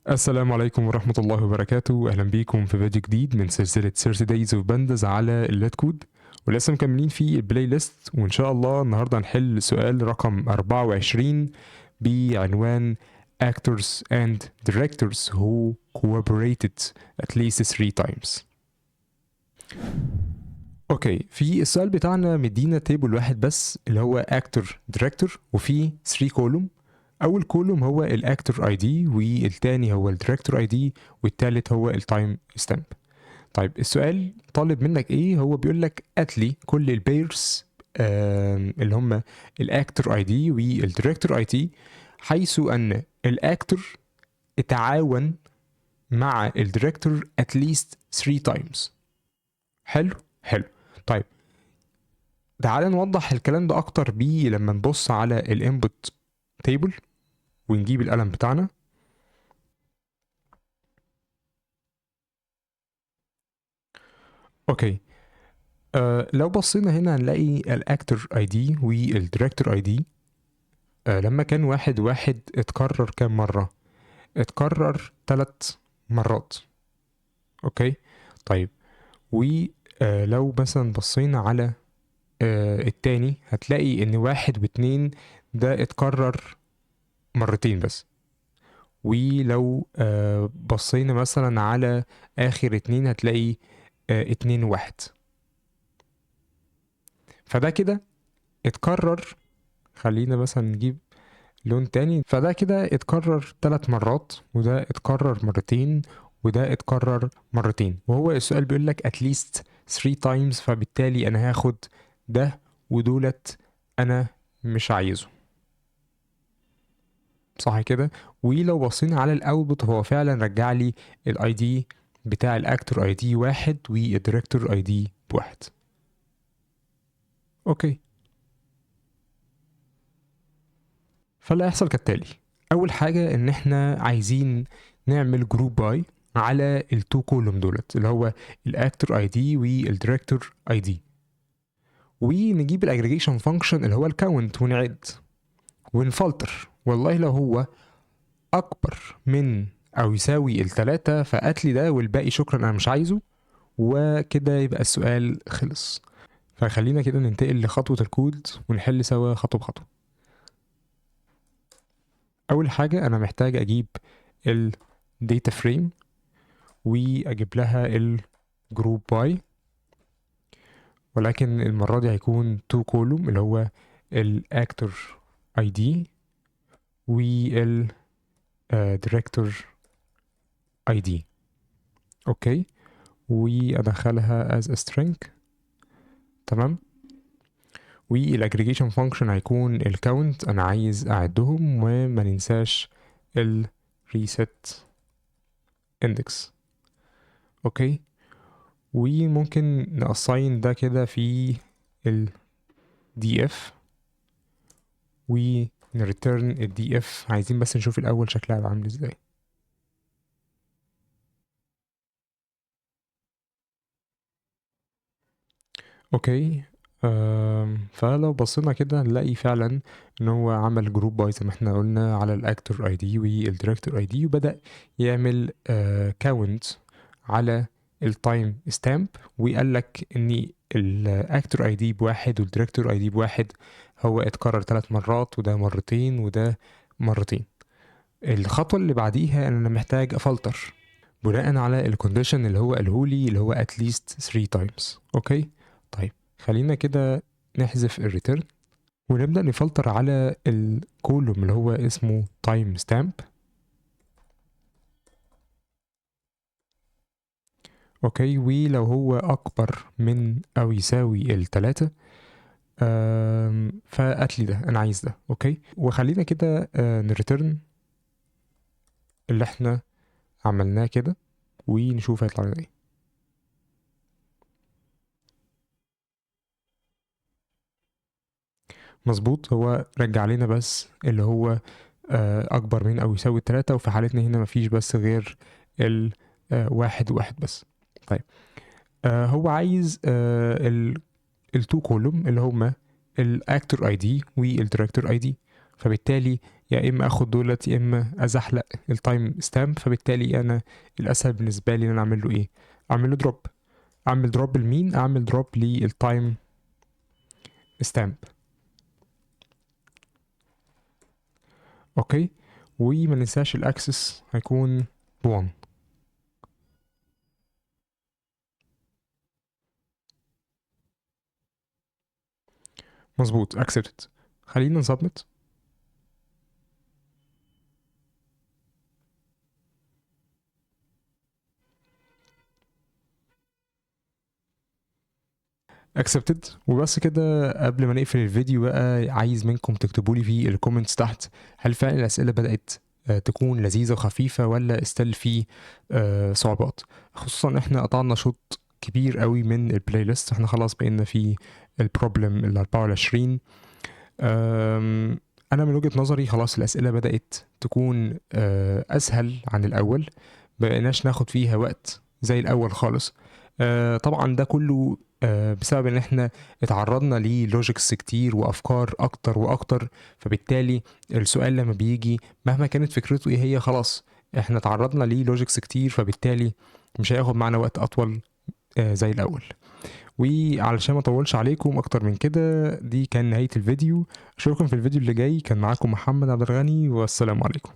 السلام عليكم ورحمة الله وبركاته. أهلا بيكم في فيديو جديد من سلسلة 30 Days of Pandas على الليت كود، ولسه مكملين في البلاي ليست. وإن شاء الله النهاردة هنحل سؤال رقم 24 بعنوان Actors and Directors who cooperated at least 3 times. اوكي، في السؤال بتاعنا مدينا تيبل واحد بس اللي هو اكتور دايركتور، وفيه 3 كولوم. اول كولوم هو الاكتور اي دي، والتاني هو الدايركتور اي دي، والتالت هو التايم ستامب. طيب السؤال طالب منك ايه؟ هو بيقول لك هات لي كل البيرز اللي هم الاكتور اي دي والدايركتور اي دي، حيث ان الاكتور اتعاون مع الدايركتور at least 3 times. حلو حلو. طيب تعال نوضح الكلام ده اكتر بيه لما نبص على الانبوت تيبل ونجيب القلم بتاعنا. اوكي، لو بصينا هنا هنلاقي الاكتور اي دي والدايركتور اي دي. لما كان واحد واحد اتكرر كام مرة؟ اتكرر 3 مرات. اوكي طيب، ولو مثلا بصينا على التاني هتلاقي ان 1 و2 ده اتكرر مرتين بس. ولو بصينا مثلا على آخر 2 هتلاقي 2 و1. فده كده اتكرر. خلينا مثلا نجيب لون تاني. فده كده اتكرر 3 مرات، وده اتكرر مرتين، وده اتكرر مرتين. وهو السؤال بيقولك at least 3 times، فبالتالي أنا هاخد ده ودولت أنا مش عايزه، صح كده؟ ولو بصينا على الاوتبوت هو فعلا رجع لي الاي دي بتاع الاكتور اي دي 1 والديريكتور اي دي ب1. اوكي، فاللي هيحصل كالتالي. اول حاجه ان احنا عايزين نعمل جروب باي على التو كولوم دولت اللي هو الاكتور اي دي والديريكتور اي دي، ونجيب الاجريجيشن فانكشن اللي هو الكاونت ونعد ونفلتر. والله لو هو اكبر من او يساوي ال3 فقات لي ده، والباقي شكرا انا مش عايزه. وكده يبقى السؤال خلص. فخلينا كده ننتقل لخطوة الكود ونحل سوا خطوة بخطوة. أول حاجة أنا محتاج أجيب الداتا فريم وأجيب لها الجروب باي، ولكن المرة دي هيكون 2 كولوم اللي هو الأكتور اي دي والديريكتور اي دي. اوكي، وأدخلها as a string. تمام. والاجريجيشن فانكشن هيكون الكاونت، انا عايز اعدهم، وما ننساش الريست اندكس. اوكي، وممكن نأساين ده كده في ال df ونريتيرن ال df. عايزين بس نشوف الاول شكلها هيبقى عامل ازاي. اوكي، فلو بصينا كده نلاقي فعلا ان هو عمل جروب باي زي ما احنا قلنا على الاكتور اي دي والديريكتور اي دي، وبدأ يعمل كاونت على التايم ستامب، وقال لك ان الاكتور اي دي ب1 والديريكتور اي دي ب1 هو اتكرر 3 مرات، وده مرتين، وده مرتين. الخطوة اللي بعديها انا محتاج افلتر بناء على الكونديشن اللي هو قاله لي اللي هو at least 3 times. اوكي طيب، خلينا كده نحذف الريتيرن ونبدأ نفلتر على الكولوم اللي هو اسمه تايم ستامب. اوكي، ولو هو اكبر من او يساوي ال3 فقتلي ده، انا عايز ده. اوكي، وخلينا كده نريتيرن اللي احنا عملناه كده ونشوف هيطلع لنا ايه. مظبوط، هو رجع لنا بس اللي هو اكبر من او يساوي 3، وفي حالتنا هنا مفيش بس غير الواحد واحد بس. طيب هو عايز التو كولوم اللي هما الاكتور اي دي والديريكتور اي دي، فبالتالي يا اما اخد دولت يا اما ازحلق التايم ستامب. فبالتالي انا الاسهل بالنسبه لي ان انا اعمل له ايه؟ اعمل له دروب. اعمل دروب لمين؟ اعمل دروب للتايم ستامب. اوكي. وما ننساش الاكسس هيكون ب1. مظبوط accepted. خلينا نسبمت. accepted وبس كده. قبل ما نقفل الفيديو بقى، عايز منكم تكتبوا لي في الكومنتس تحت، هل فعلا الأسئلة بدأت تكون لذيذة وخفيفة ولا استل في صعوبات؟ خصوصا احنا قطعنا شوط كبير قوي من البلاي ليست، احنا خلاص بقينا في البروبلم ال 24. انا من وجهة نظري خلاص الأسئلة بدأت تكون اسهل عن الاول، مبقيناش ناخد فيها وقت زي الاول خالص. طبعا ده كله بسبب ان احنا اتعرضنا للوجيكس كتير وافكار اكتر واكتر. فبالتالي السؤال لما بيجي مهما كانت فكرته ايه هي، خلاص احنا اتعرضنا للوجيكس كتير، فبالتالي مش هياخد معنا وقت اطول زي الاول. وعلشان ما اطولش عليكم اكتر من كده، دي كان نهاية الفيديو. اشوفكم في الفيديو اللي جاي. كان معاكم محمد عبد الغني، والسلام عليكم.